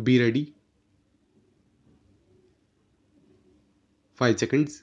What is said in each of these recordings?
Be ready. 5 seconds.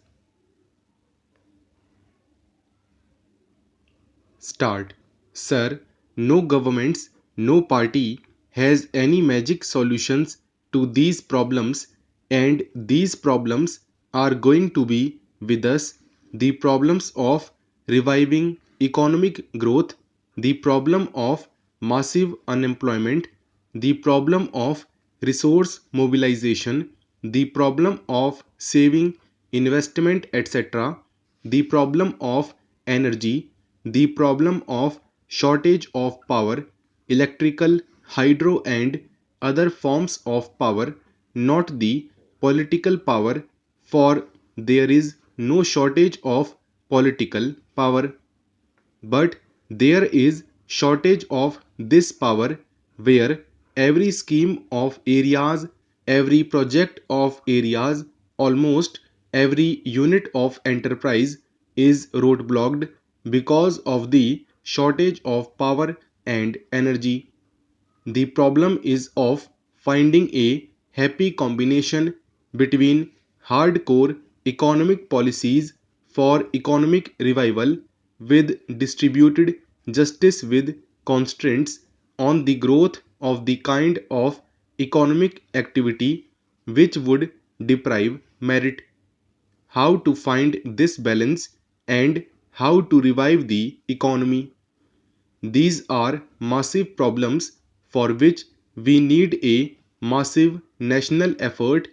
Start. Sir, no governments, no party has any magic solutions to these problems, and these problems are going to be with us. The problems of reviving economic growth, the problem of massive unemployment, the problem of resource mobilization, the problem of saving investment, etc., the problem of energy, the problem of shortage of power, electrical, hydro, and other forms of power, not the political power, for there is no shortage of political power, but there is shortage of this power where every scheme of areas, every project of areas, almost every unit of enterprise is roadblocked because of the shortage of power and energy. The problem is of finding a happy combination between hardcore economic policies for economic revival with distributed justice with constraints on the growth of the kind of economic activity which would deprive merit. How to find this balance and how to revive the economy. These are massive problems for which we need a massive national effort,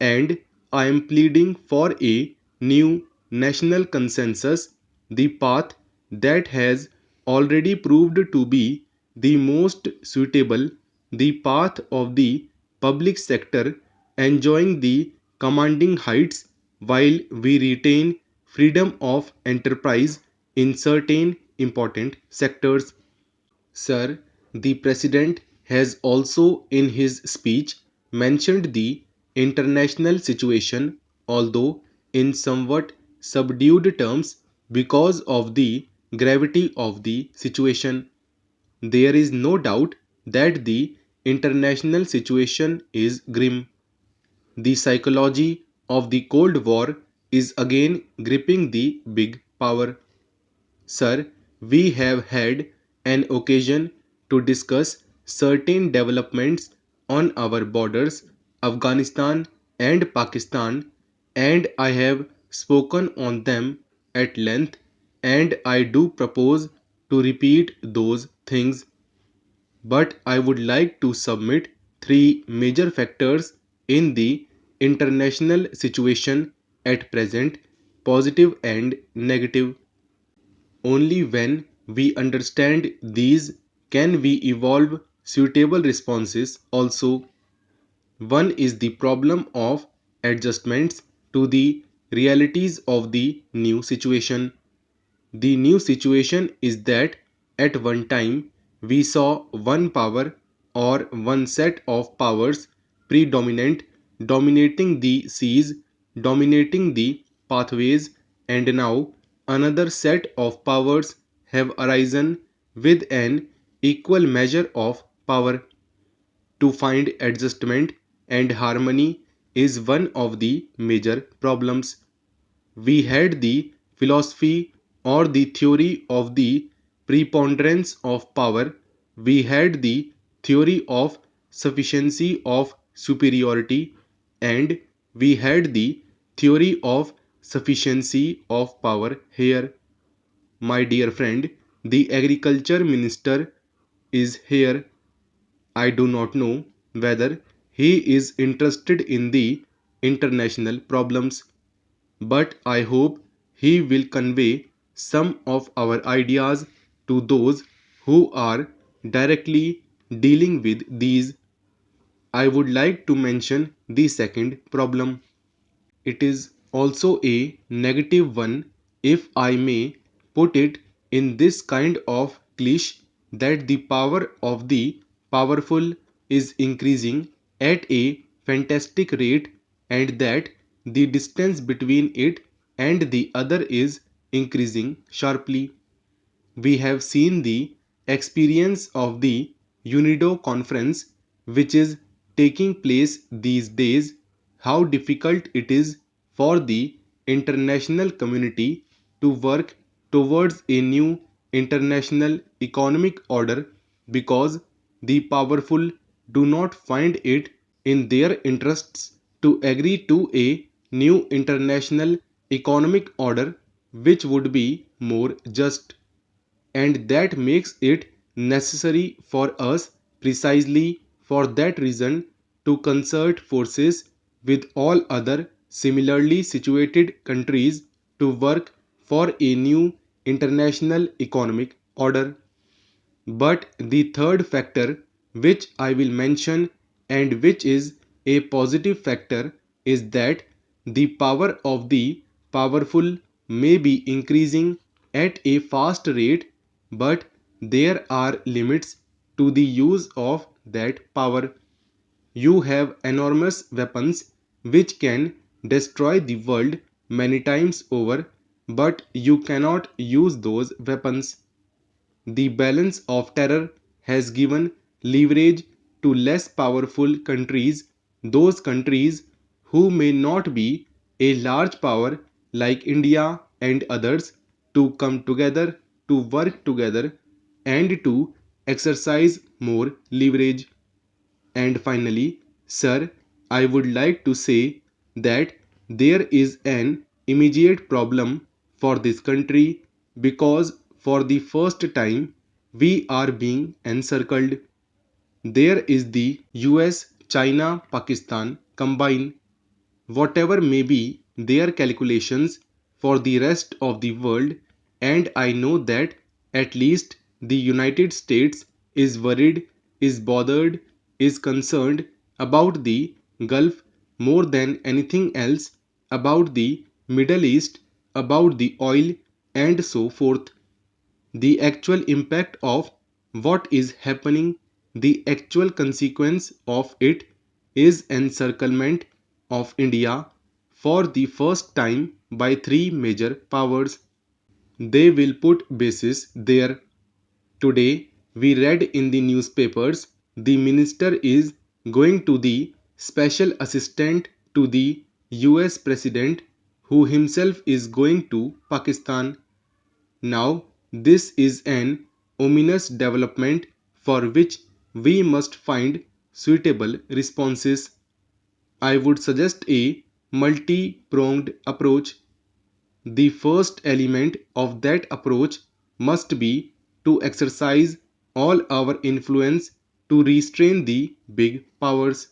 and I am pleading for a new national consensus, the path that has already proved to be the most suitable, the path of the public sector enjoying the commanding heights while we retain freedom of enterprise in certain important sectors. Sir, the President has also in his speech mentioned the international situation, although in somewhat subdued terms because of the gravity of the situation. There is no doubt that the international situation is grim. The psychology of the Cold War is again gripping the big power. Sir, we have had an occasion to discuss certain developments on our borders, Afghanistan and Pakistan, and I have spoken on them at length, and I do propose to repeat those things. But I would like to submit three major factors in the international situation at present, positive and negative. Only when we understand these can we evolve suitable responses also. One is the problem of adjustments to the realities of the new situation. The new situation is that at one time we saw one power or one set of powers predominant, dominating the seas, dominating the pathways, and now another set of powers have arisen with an equal measure of power. To find adjustment and harmony is one of the major problems. We had the philosophy or the theory of the preponderance of power, we had the theory of sufficiency of superiority, and we had the theory of sufficiency of power here. My dear friend, the agriculture minister is here. I do not know whether he is interested in the international problems, but I hope he will convey some of our ideas to those who are directly dealing with these. I would like to mention the second problem. It is also a negative one, if I may put it in this kind of cliche, that the power of the powerful is increasing at a fantastic rate, and that the distance between it and the other is increasing sharply. We have seen the experience of the UNIDO conference, which is taking place these days, how difficult it is for the international community to work towards a new international economic order because the powerful do not find it in their interests to agree to a new international economic order which would be more just, and that makes it necessary for us precisely for that reason to concert forces with all other similarly situated countries to work for a new international economic order. But the third factor, which I will mention and which is a positive factor, is that the power of the powerful may be increasing at a fast rate, but there are limits to the use of that power. You have enormous weapons which can destroy the world many times over, but you cannot use those weapons. The balance of terror has given leverage to less powerful countries, those countries who may not be a large power like India and others, to come together, to work together, and to exercise more leverage. And finally, sir, I would like to say that there is an immediate problem for this country because for the first time we are being encircled. There is the US, China, Pakistan combined, whatever may be their calculations for the rest of the world, and I know that at least the United States is worried, is bothered, is concerned about the Gulf more than anything else, about the Middle East, about the oil, and so forth. The actual impact of what is happening, the actual consequence of it is encirclement of India for the first time by three major powers. They will put bases there. Today, we read in the newspapers the minister is going to the special assistant to the US president, who himself is going to Pakistan. Now, this is an ominous development for which we must find suitable responses. I would suggest a multi pronged approach. The first element of that approach must be to exercise all our influence to restrain the big powers.